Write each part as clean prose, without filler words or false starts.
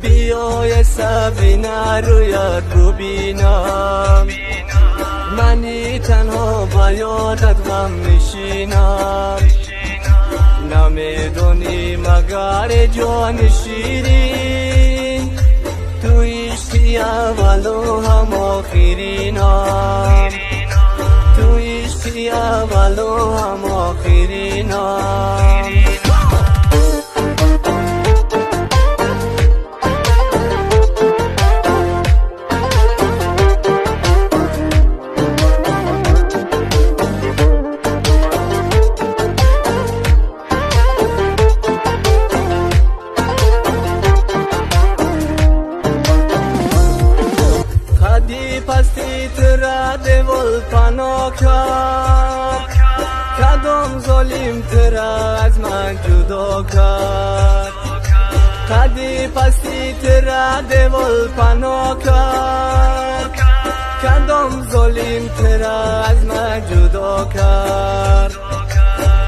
بیای سبینه رویت ببینم، منی تنها با یادت غم میشینم. نمیدونی مگر جان شیرین، تو عشقی اول و هم آخرینم، تو عشقی اول و هم آخرینم. پستی ترا دول پناه کرد، کدام ظالم ترا از من جدا کرد. قدی پستی ترا دول پناه کرد، کدام ظالم ترا از من جدا کرد.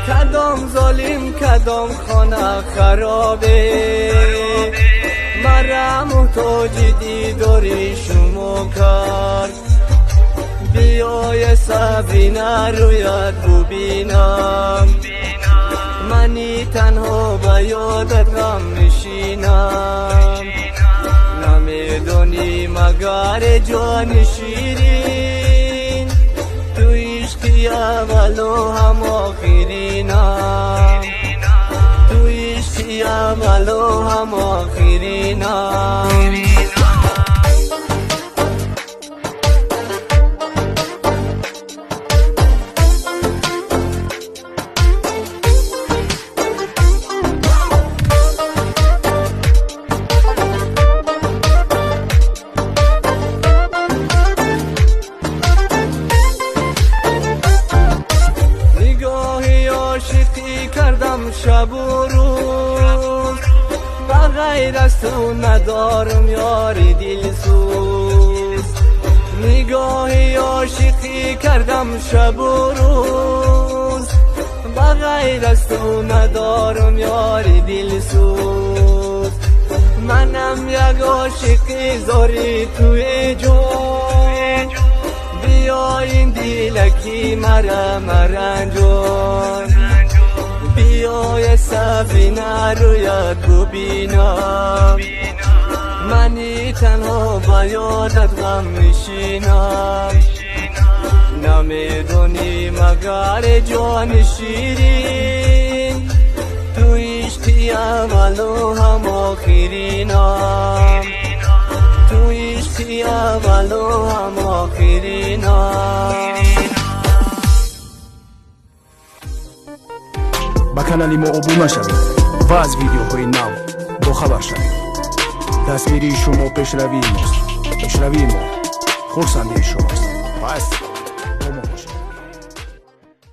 کدام ظالم کدام خانه خرابه، مرا محتاج دیداری شما کرد. بیای سبینه رویت ببینم، منی تنها با یادت غم میشینم. نمیدونی مگر جان شیرین، تو عشقی اول و هم آخرینم، تو عشقی اول و هم آخرینم. عاشقی کردم شب و روز، بغیر از تو ندارم یاری دلسوز. نگاهی عاشقی کردم شب و روز، بغیر از تو ندارم یاری دلسوز. منم یک عاشقی زاری توی جون، بیا این دلکی مرا مرنجون. بیای سبینه رویت ببینم، منی تنها با یادت غم میشینم. نمیدونی مگر جان شیرین، تو عشقی اول و هم آخرینم، تو عشقی اول و هم آخرینم. با کانالی ما عبور نشوید و از ویدیوهای نو با خبر شوید. تصویری شما پیشروی ماست، پیشروی ما خورسندی شماست.